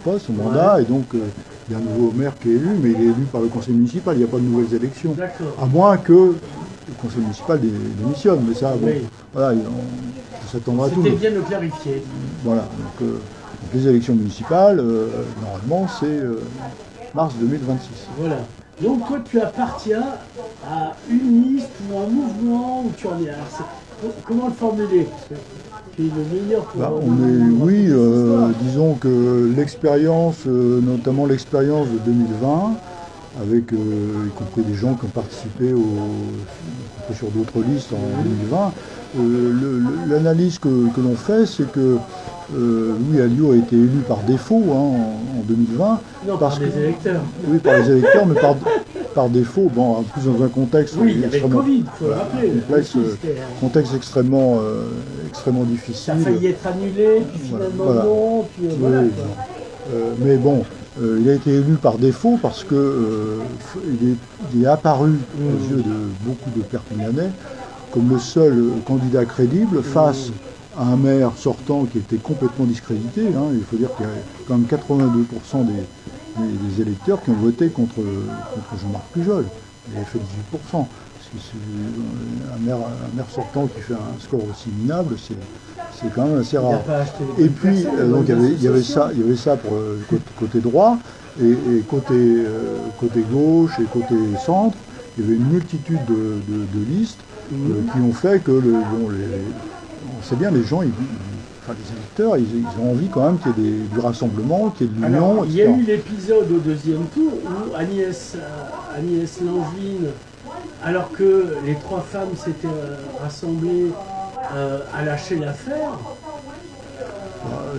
poste, son mandat, et donc il y a un nouveau maire qui est élu, mais il est élu par le conseil municipal, il n'y a pas de nouvelles élections. À moins que le conseil municipal démissionne, mais ça, bon, voilà, on s'attendra à tout. C'était bien de le clarifier. Voilà, donc les élections municipales, normalement, c'est mars 2026. Voilà. Donc toi, tu appartiens à une liste ou un mouvement où tu en es. Alors, comment le formuler? Tu es le meilleur pour... disons que l'expérience, notamment l'expérience de 2020, avec y compris des gens qui ont participé sur d'autres listes en 2020, l'analyse que l'on fait, c'est que Louis Alliot a été élu par défaut, en 2020. Non, par les électeurs. Oui, par les électeurs, mais par défaut, bon, en plus dans un contexte il y avait le Covid, il faut le rappeler. Contexte extrêmement difficile. Ça a failli être annulé, puis finalement non, puis voilà. Mais bon, il a été élu par défaut parce que il est apparu aux yeux de beaucoup de Perpignanais comme le seul candidat crédible face à un maire sortant qui était complètement discrédité. Il faut dire qu'il y a quand même 82% des électeurs qui ont voté contre Jean-Marc Pujol. Il avait fait 18%. Un maire sortant qui fait un score aussi minable, c'est quand même assez rare. Et puis, donc il y avait ça pour le côté droit, et côté gauche et côté centre, il y avait une multitude de listes qui ont fait que on sait bien, les gens, les électeurs, ils ont envie quand même qu'il y ait du rassemblement, qu'il y ait de l'union, etc. Il y a eu l'épisode au deuxième tour où Agnès Langevin, alors que les trois femmes s'étaient rassemblées, a lâché l'affaire.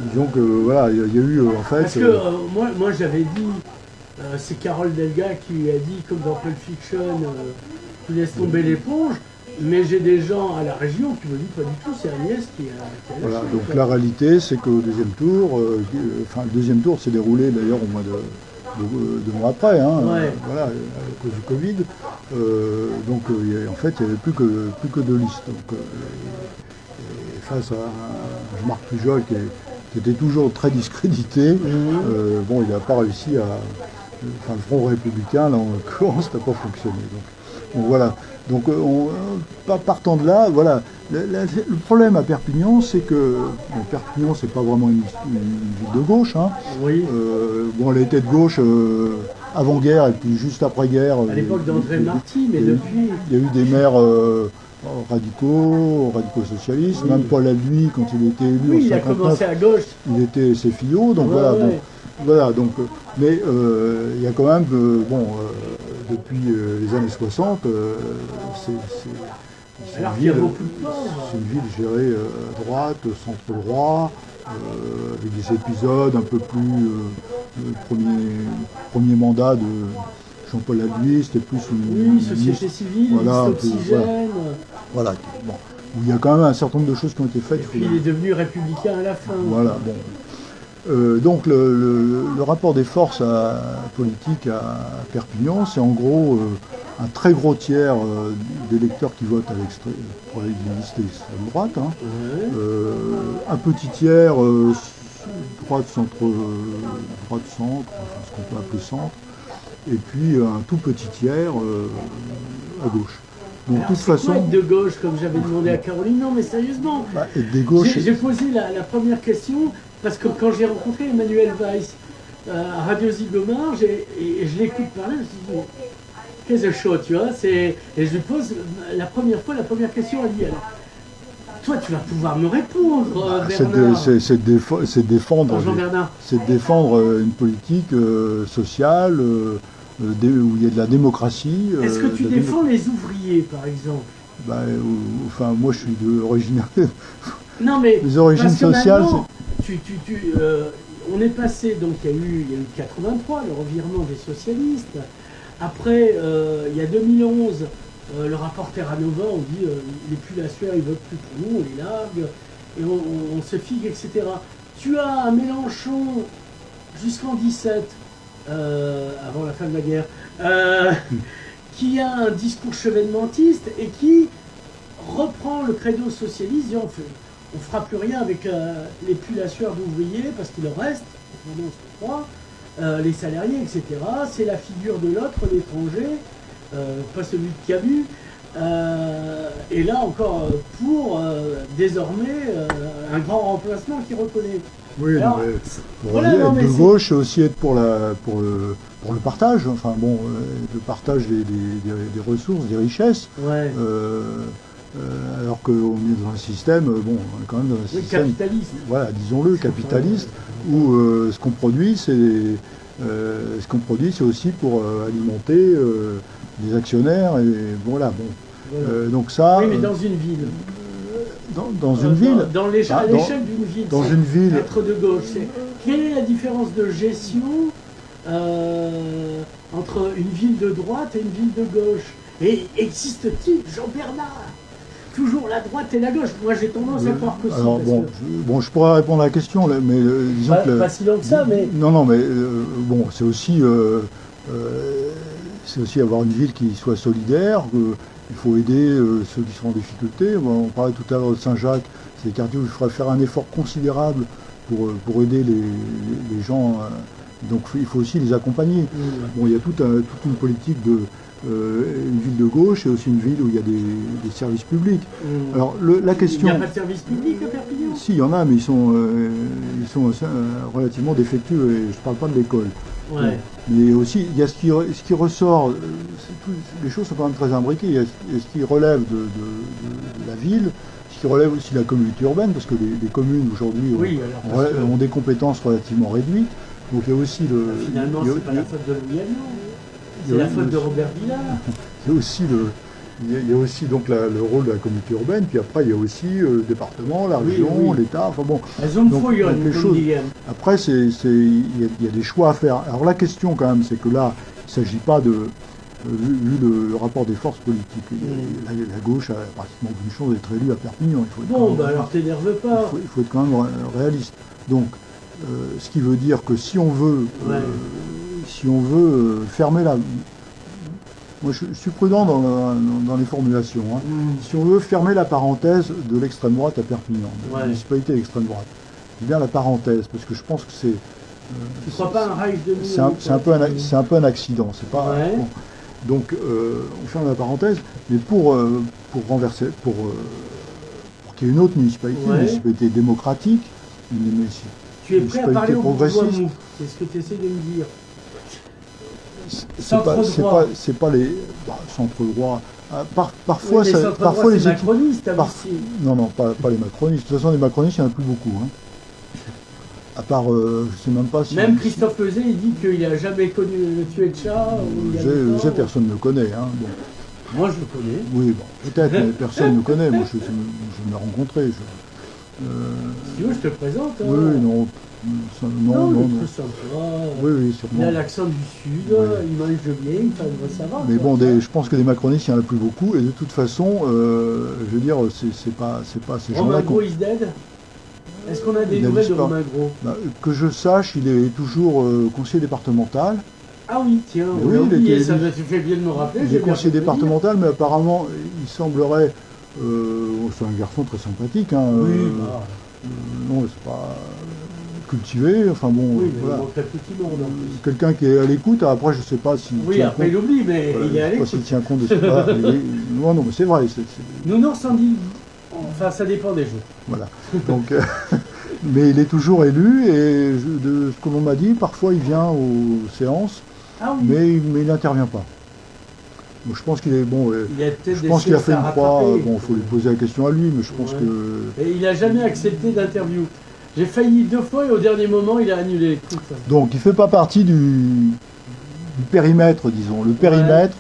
Disons que voilà, il y a eu en fait. Parce que moi j'avais dit, c'est Carole Delga qui lui a dit, comme dans Pulp Fiction, tu laisses tomber l'éponge. Mais j'ai des gens à la région qui me disent pas du tout, c'est Agnès qui a lâché. Voilà, donc la réalité, c'est qu'au deuxième tour, le deuxième tour s'est déroulé d'ailleurs au mois de mois après, voilà, à cause du Covid. Donc en fait, il n'y avait plus que deux listes. Donc, face à Jean-Marc Pujol qui était toujours très discrédité, bon, il n'a pas réussi à. Enfin, le Front républicain, là en l'occurrence, n'a pas fonctionné. Donc voilà. Donc, partant de là, voilà. Le problème à Perpignan, c'est que Perpignan, c'est pas vraiment une ville de gauche. Oui. Bon, elle était de gauche avant-guerre et puis juste après-guerre. À l'époque d'André Marty, mais depuis. Il y a eu des maires radicaux socialistes. Même Paul Albuy, quand il était élu en 59, il a commencé à gauche. Il était CFIO, donc voilà. Bon, voilà, donc, mais il y a quand même, depuis les années 60, c'est une ville gérée à droite, centre droit, avec des épisodes un peu plus. Le premier mandat de Jean-Paul Albuy, c'était plus une société civile, oxygène. Voilà, bon, où il y a quand même un certain nombre de choses qui ont été faites. Et puis il est devenu républicain à la fin. Voilà, bon. Donc le rapport des forces politiques à Perpignan, c'est en gros un très gros tiers d'électeurs qui votent pour les listes d'extrême droite, un petit tiers droite centre, enfin, ce qu'on peut appeler centre, et puis un tout petit tiers à gauche. Donc, de toute façon, être de gauche, comme j'avais demandé à Caroline, non mais sérieusement, des gauches, j'ai posé la première question. Parce que quand j'ai rencontré Emmanuel Weiss à Radio Zygomar, et je l'écoute parler, je me suis dit, qu'est-ce que chaud, tu vois, et je lui pose la première question à lui. Alors, toi, tu vas pouvoir me répondre, Bernard. C'est défendre une politique sociale où il y a de la démocratie. Est-ce que tu défends les ouvriers, par exemple? Enfin, moi, je suis originaire. Non, mais les origines sociales. On est passé, donc il y a eu 83, le revirement des socialistes. Après, il y a 2011, le rapport Terra Nova, on dit les pulassieurs, ils votent plus pour nous, on les largue, et on se figue, etc. Tu as un Mélenchon jusqu'en 17, avant la fin de la guerre, qui a un discours chevènementiste et qui reprend le credo socialiste, disant on ne fera plus rien avec les pulassieurs d'ouvriers parce qu'il en reste, les salariés, etc. C'est la figure de l'autre, l'étranger, pas celui de Camus. Et là encore, pour désormais un grand remplacement qui reconnaît. Oui, alors, de gauche, aussi être pour le partage, enfin bon, le partage des ressources, des richesses. Ouais. Alors qu'on est dans un système, quand même dans un système capitaliste. Voilà, disons-le, capitaliste, où ce qu'on produit, c'est aussi pour alimenter les actionnaires et voilà. Donc ça. Oui, mais dans une ville. Dans une ville. À l'échelle d'une ville. Dans une ville. Être de gauche. quelle est la différence de gestion entre une ville de droite et une ville de gauche? Et existe-t-il, Jean-Bernard, toujours la droite et la gauche? Moi j'ai tendance à croire que si. Alors je pourrais répondre à la question, mais disons que... Pas si long que ça, mais... Non, mais bon, c'est aussi avoir une ville qui soit solidaire, il faut aider ceux qui sont en difficulté. On parlait tout à l'heure de Saint-Jacques, c'est des quartiers où il faudrait faire un effort considérable pour aider les gens, donc il faut aussi les accompagner. Bon, il y a toute une politique de... une ville de gauche et aussi une ville où il y a des services publics. Alors la question... Il n'y a pas de services publics à Perpignan? Si, il y en a, mais ils sont relativement défectueux, et je ne parle pas de l'école. Ouais. Mais aussi, il y a ce qui ressort, les choses sont quand même très imbriquées, il y a ce qui relève de la ville, ce qui relève aussi de la communauté urbaine, parce que les communes aujourd'hui ont des compétences relativement réduites. Donc il y a aussi le... Finalement, c'est pas la faute de Louis Agnon, c'est la faute de Robert Villard. Il y a aussi donc le rôle de la communauté urbaine, puis après il y a aussi le département, la région, l'État, enfin bon. Elles ont les choses. Après, il y a des choix à faire. Alors la question quand même, c'est que là, il ne s'agit pas de... Vu le rapport des forces politiques, la gauche a pratiquement aucune chance d'être élue à Perpignan. Alors t'énerve pas. Il faut être quand même réaliste. Donc, ce qui veut dire que si on veut fermer la... Moi, je suis prudent dans les formulations. Hein. Si on veut fermer la parenthèse de l'extrême droite à Perpignan, de la municipalité d'extrême droite, je dis bien la parenthèse, parce que je pense que c'est... Tu ne crois pas un rail de c'est un peu un accident. C'est pas, bon. Donc, on ferme la parenthèse, mais pour renverser, pour qu'il y ait une autre municipalité, une municipalité démocratique, tu es prêt à parler au progressiste. C'est ce que tu essaies de me dire. C'est pas les centres droits. Parfois, parfois les macronistes. Non, pas les macronistes. De toute façon, les macronistes, il n'y en a plus beaucoup. Hein. À part, je sais même pas si... Même Christophe Peuzet, il dit qu'il n'a jamais connu le Tuetcha. Personne ne le connaît. Hein. Bon. Moi, je le connais. Oui, peut-être, mais personne ne le connaît. Moi, je l'ai rencontré. Si tu veux, je te présente. Hein. Oui, non. Non. Oui, sûrement. Il a l'accent du Sud, il mange bien, ça va. Mais bon, je pense que des macronistes, il n'y en a plus beaucoup. Et de toute façon, je veux dire, c'est pas ces gens-là... Romain Gros is dead? Est-ce qu'on a des nouvelles de Romain Gros? Que je sache, il est toujours conseiller départemental. Ah oui, tiens, tu fais bien de me rappeler. Il est conseiller départemental, mais apparemment, il semblerait... c'est un garçon très sympathique. Hein, non, c'est pas... cultivé, enfin bon, oui, voilà. Quelqu'un qui est à l'écoute, après je sais pas si... Oui, après il oublie, mais il est à l'écoute. S'il tient compte de ça. Non, mais c'est vrai. Nounours en dit... Enfin, ça dépend des jours. Voilà. Donc, mais il est toujours élu, et de ce que l'on m'a dit, parfois il vient aux séances, mais il n'intervient pas. Donc, je pense qu'il est bon. Je pense qu'il a fait une croix. Bon, il faut lui poser la question à lui, mais je pense que... Et il n'a jamais accepté d'interview. J'ai failli 2 fois et au dernier moment, il a annulé les trucs. Donc, il ne fait pas partie du périmètre, disons. Le périmètre,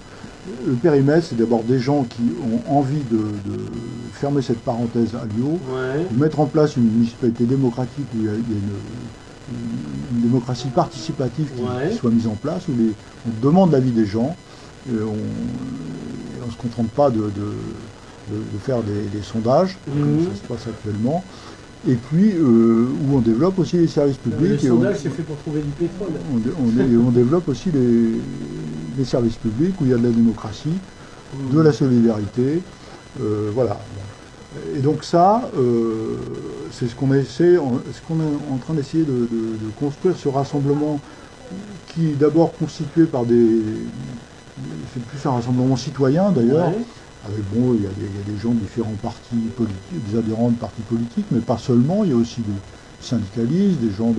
c'est d'abord des gens qui ont envie de fermer cette parenthèse à Lyon, de mettre en place une municipalité démocratique où il y a une démocratie participative qui soit mise en place, où on demande l'avis des gens, et on ne se contente pas de faire des sondages, comme ça se passe actuellement. Et puis, où on développe aussi les services publics. Le sondage, c'est fait pour trouver du pétrole. On développe aussi les services publics, où il y a de la démocratie, de la solidarité. Voilà. Et donc ça, c'est ce qu'on est en train d'essayer de construire, ce rassemblement qui est d'abord constitué par c'est plus un rassemblement citoyen d'ailleurs. Avec, il y a des gens de différents partis politiques, des adhérents de partis politiques, mais pas seulement, il y a aussi des syndicalistes, des gens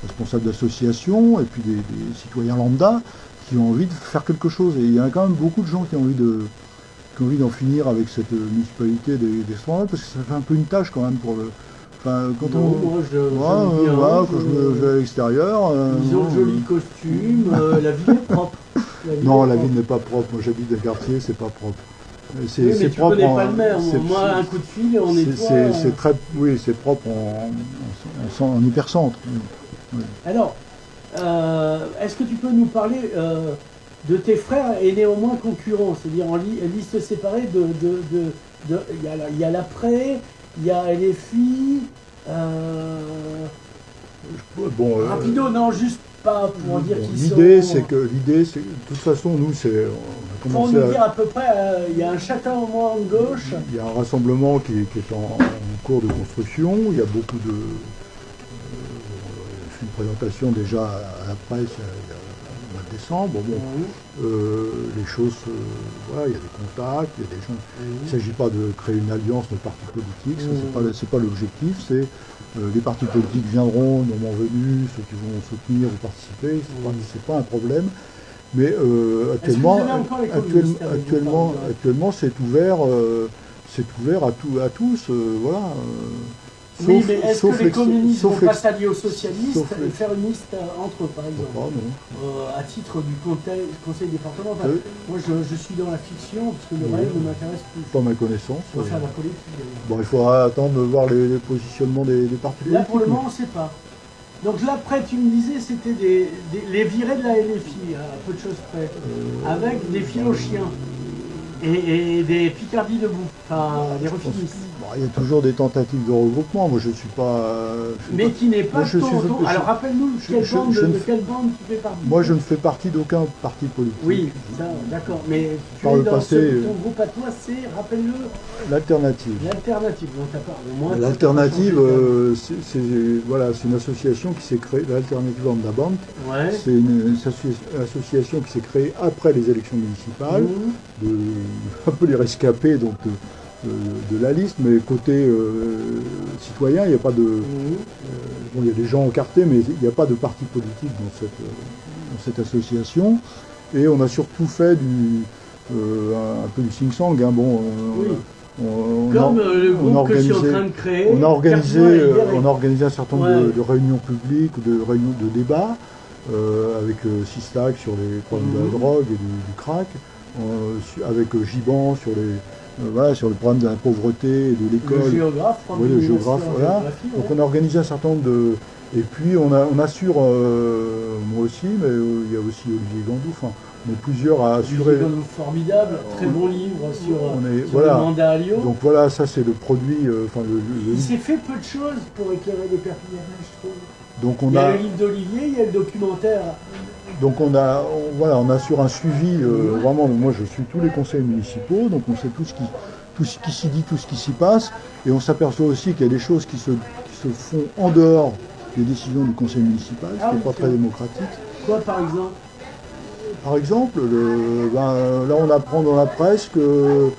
responsables d'associations, et puis des citoyens lambda qui ont envie de faire quelque chose. Et il y a quand même beaucoup de gens qui ont envie d'en finir avec cette municipalité des Strandades, parce que ça fait un peu une tâche quand même pour le... Enfin, quand quand je vais à l'extérieur... Ils ont de jolis costumes, la ville est propre. Non, la ville n'est pas propre. Moi, j'habite un quartier, c'est pas propre. C'est oui, mais tu propre. Connais pas le maire. Moi, un coup de fil et on nettoie. C'est très, oui, c'est propre en hypercentre. Oui. Alors, est-ce que tu peux nous parler de tes frères et néanmoins concurrents, c'est-à-dire en liste séparée il y a l'après, il y a LFI. Rapido, non, juste pas pour en dire qui sont. L'idée, c'est de toute façon, nous, pour nous dire à peu près, il y a un château au moins à gauche. Il y a un rassemblement qui est en cours de construction. Il y a beaucoup de. Une présentation déjà à la presse au mois de décembre. Bon, les choses, voilà, il y a des contacts, il y a des gens. Il ne s'agit pas de créer une alliance de partis politiques, c'est pas l'objectif. C'est les partis politiques viendront, le moment venu, ceux qui vont soutenir ou participer, c'est pas un problème. Mais actuellement, c'est ouvert à tous, voilà. Oui, mais est-ce que les communistes vont pas s'allier aux socialistes et faire une liste entre eux, par exemple, à titre du conseil départemental? Moi, je suis dans la fiction, parce que le reste ne m'intéresse plus. Pas ma connaissance. On va faire la politique. Bon, il faudra attendre de voir les positionnements des partis politiques. Là, pour le moment, on ne sait pas. Donc là, après, tu me disais, c'était les virées de la LFI, à peu de choses près, avec des philochiens et des picardies debout, enfin, des refinistes. Il y a toujours des tentatives de regroupement, moi je ne suis pas... Mais qui n'est pas ton... Alors rappelle-nous, de quelle bande tu fais partie? Moi je ne fais partie d'aucun parti politique. Oui, ça, d'accord, mais tu es dans ton groupe à toi, c'est, rappelle-le... L'Alternative. L'Alternative, dont tu as parlé. L'Alternative, c'est une association qui s'est créée, l'Alternative Bande. Ouais. C'est une association qui s'est créée après les élections municipales, un peu les rescapés, donc... De la liste, mais côté citoyen, il n'y a pas de... il y a des gens encartés, mais il n'y a pas de parti politique dans cette association. Et on a surtout fait un peu du sing-sang. Hein, le groupe que je suis en train de créer. On a organisé un certain nombre de réunions publiques, de réunions de débats, avec Sistac sur les problèmes de la drogue et du crack, avec Giban sur sur le problème de la pauvreté et de l'école. Le géographe, le géographe, voilà. Donc on a organisé un certain nombre de... Et puis on assure, moi aussi, mais il y a aussi Olivier Gandou, enfin, on est plusieurs à assurer... Olivier Gandou, formidable, très bon livre sur le mandat à Lyon. Donc voilà, ça c'est le produit... Il s'est fait peu de choses pour éclairer les Perpignanais, je trouve. Donc il y a le livre d'Olivier, il y a le documentaire. Donc on assure un suivi, vraiment, moi je suis tous les conseils municipaux, donc on sait tout ce qui s'y dit, tout ce qui s'y passe, et on s'aperçoit aussi qu'il y a des choses qui se font en dehors des décisions du conseil municipal, ce qui n'est pas très démocratique. Quoi par exemple? Par exemple, là on apprend dans la presse que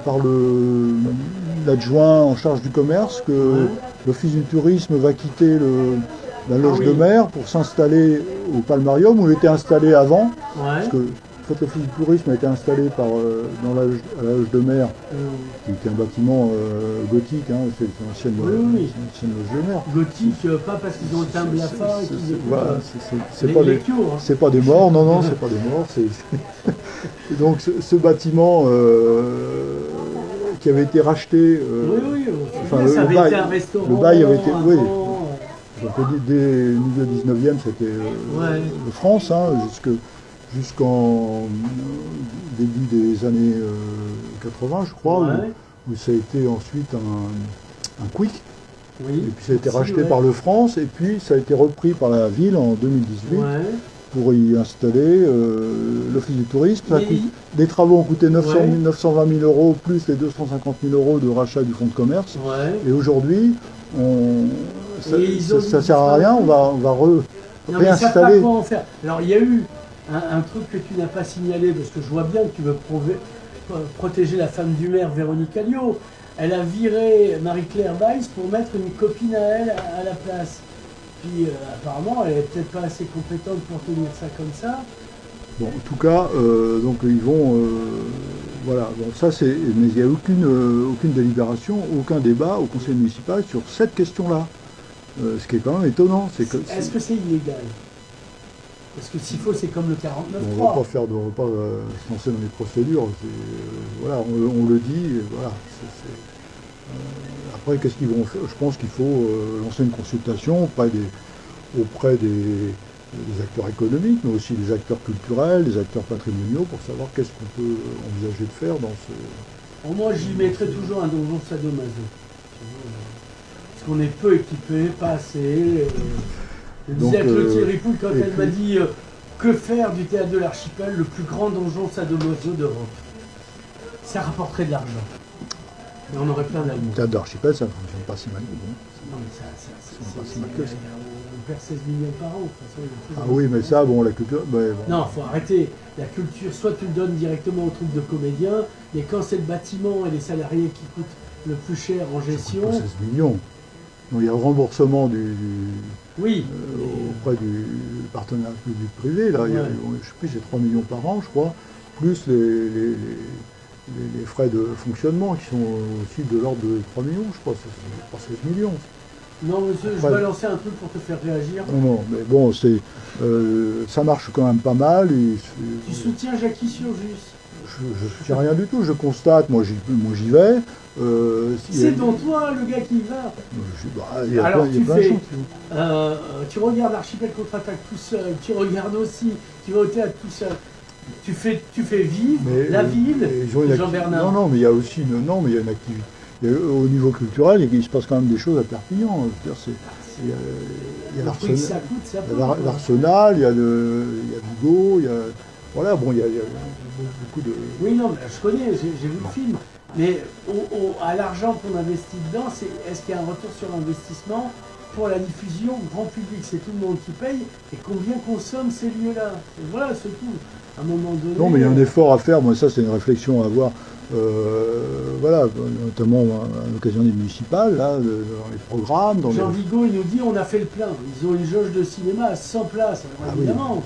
par l'adjoint en charge du commerce que l'Office du tourisme va quitter la loge de mer pour s'installer au Palmarium où il était installé avant. Parce que l'Office du tourisme a été installé à la loge de mer, qui était un bâtiment gothique, hein, c'est une ancienne loge de mer. Gothique, pas parce qu'ils ont le teint blafard et qu'ils c'est pas des morts, non, c'est pas des morts. Donc ce bâtiment qui avait été racheté, le bail avait été... Donc dès le milieu 19e, c'était de France, hein, jusqu'en début des années 80, je crois, où ça a été ensuite un quick. Et puis ça a été racheté par le France, et puis ça a été repris par la ville en 2018 pour y installer l'Office du tourisme. Les travaux ont coûté 920 000 euros, plus les 250 000 euros de rachat du fonds de commerce. Et aujourd'hui, ça ne sert à rien, on va réinstaller. Quoi en faire. Alors il y a eu un truc que tu n'as pas signalé, parce que je vois bien que tu veux protéger la femme du maire, Véronique Alliot. Elle a viré Marie-Claire Weiss pour mettre une copine à elle à la place. Puis apparemment, elle n'est peut-être pas assez compétente pour tenir ça comme ça. Bon, en tout cas, donc ils vont... voilà, bon, ça c'est... Mais il n'y a aucune délibération, aucun débat au conseil municipal sur cette question-là. Ce qui est quand même étonnant. Est-ce que c'est illégal? Parce que s'il faut, c'est comme le 49.3. On ne va pas se lancer dans les procédures. Voilà, on le dit, et voilà. Après, qu'est-ce qu'ils vont faire? Je pense qu'il faut lancer une consultation auprès des acteurs économiques, mais aussi des acteurs culturels, des acteurs patrimoniaux, pour savoir qu'est-ce qu'on peut envisager de faire dans ce... Moi, j'y mettrais toujours un donjon sadomaso. Parce qu'on est peu équipé, pas assez. Je disais à Clotilde Ripouille quand elle m'a dit que faire du théâtre de l'archipel, le plus grand donjon sadomaso d'Europe. Ça rapporterait de l'argent. Et on aurait plein d'amour. Le théâtre de l'archipel, ça ne fonctionne pas si mal que bon. Non, mais c'est pas si mal que ça. On perd 16 millions par an. De toute façon, oui, mais ça, bon, la culture... Bon. Non, il faut arrêter. La culture, soit tu le donnes directement aux troupes de comédiens, mais quand c'est le bâtiment et les salariés qui coûtent le plus cher en gestion... Ça coûte 16 millions. Donc il y a le remboursement oui, auprès du partenaire public-privé, là, ouais. Je ne sais plus, c'est 3 millions par an, je crois, plus les frais de fonctionnement qui sont aussi de l'ordre de 3 millions, je crois, c'est pas 16 millions. Non, monsieur, après, je vais lancer un truc pour te faire réagir. Non, mais bon, ça marche quand même pas mal. Tu soutiens Jackie Surjus? Je ne soutiens rien du tout, je constate, moi j'y vais. C'est donc toi le gars qui y va. Il y a plein de choses. Tu regardes l'Archipel contre-attaque tout seul, tu regardes aussi, tu vas au théâtre tout seul. Tu fais vivre la ville, Jean-Bernard. Non, mais il y a aussi il y a une activité. Au niveau culturel, il se passe quand même des choses à Perpignan. Il y a l'Arsenal, il y a Vigo, il y a... Voilà, bon, il y a beaucoup de... Oui, non, mais je connais, j'ai vu le film. Mais à l'argent qu'on investit dedans, est-ce qu'il y a un retour sur investissement pour la diffusion grand public? C'est tout le monde qui paye. Et combien consomment ces lieux-là? Voilà, c'est tout. À un moment donné... Non, mais il y a un effort à faire. Moi, ça, c'est une réflexion à avoir. Voilà, notamment à l'occasion des municipales, là, dans les programmes. Jean Vigo, il nous dit on a fait le plein. Ils ont une jauge de cinéma à 100 places. Alors, évidemment. Oui.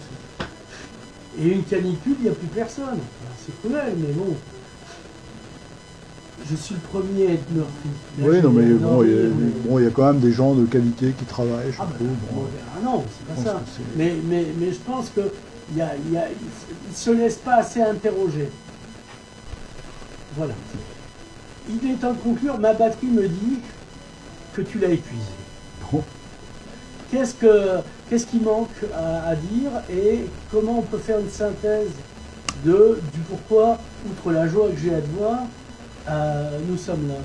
Et une canicule, il n'y a plus personne. C'est cruel, mais bon. Je suis le premier à être meurtri. Oui, non, mais bon, il y a quand même des gens de qualité qui travaillent, je trouve. Non, c'est pas ça. Mais je pense qu'ils ne se laissent pas assez interroger. Voilà. Il est temps de conclure. Ma batterie me dit que tu l'as épuisé. Bon. Qu'est-ce qui manque à dire et comment on peut faire une synthèse du pourquoi, outre la joie que j'ai à te voir, nous sommes là?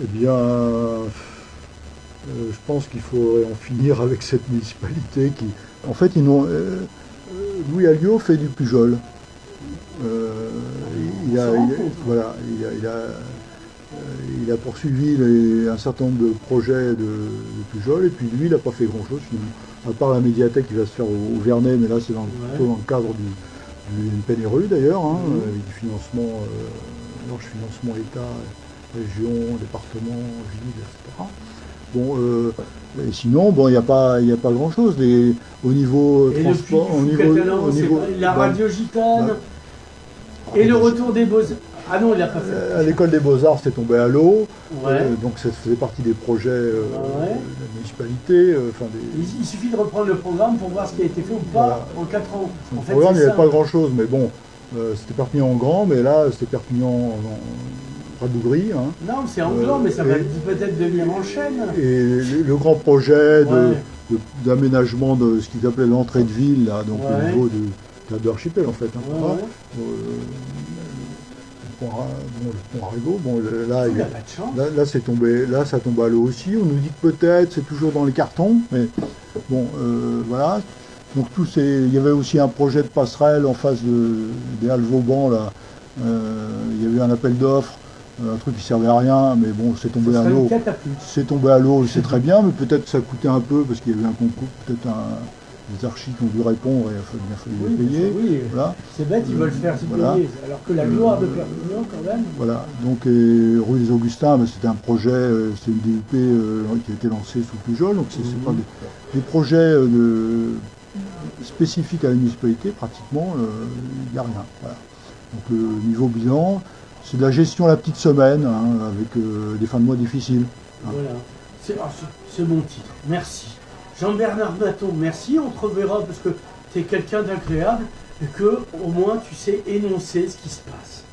Eh bien, je pense qu'il faudrait en finir avec cette municipalité qui... En fait, Louis Alliot fait du Pujol. Il a poursuivi un certain nombre de projets de Pujol, et puis lui, il n'a pas fait grand-chose finalement. À part la médiathèque qui va se faire au Vernet, mais là c'est plutôt dans le cadre du PNRU d'ailleurs, avec du financement, large financement État, région, département, ville, etc. Bon, et sinon, bon, il n'y a pas grand-chose. Au niveau transport, la radio gitane, et le retour des beaux-arts. Ah non, il n'a pas fait. À l'école des Beaux-Arts, c'est tombé à l'eau. Ouais. Donc ça faisait partie des projets de la municipalité. Il suffit de reprendre le programme pour voir ce qui a été fait ou pas en 4 ans. Le programme, il n'y avait pas grand-chose, mais bon, c'était Perpignan en grand, mais là, c'était Perpignan en Radougri. Hein. Non, c'est en grand, mais ça va peut-être devenir en chaîne. Et le grand projet d'aménagement de ce qu'ils appelaient l'entrée de ville, là, donc au niveau de l'archipel, en fait. Hein, le pont Arago, bon, là c'est tombé, là ça tombe à l'eau aussi. On nous dit que peut-être c'est toujours dans les cartons, mais bon, voilà. Donc il y avait aussi un projet de passerelle en face des Halles Vauban, là. Il y avait un appel d'offres, un truc qui servait à rien, mais bon, c'est tombé à l'eau. C'est tombé à l'eau, c'est très bien, mais peut-être que ça coûtait un peu parce qu'il y avait un concours, peut-être des archis qui ont dû répondre et il a fallu les payer. Oui. Voilà. C'est bête, ils veulent faire se payer, alors que la gloire de Perpignan quand même. Voilà, donc rue des Augustins, c'était un projet, c'est une DUP qui a été lancée sous Pujol, donc c'est pas des projets spécifiques à la municipalité, pratiquement, il n'y a rien. Voilà. Donc le niveau bilan, c'est de la gestion à la petite semaine, avec des fins de mois difficiles. Hein. Voilà, c'est mon titre, merci. Jean-Bernard Maton, merci, on te reverra parce que tu es quelqu'un d'agréable et que au moins tu sais énoncer ce qui se passe.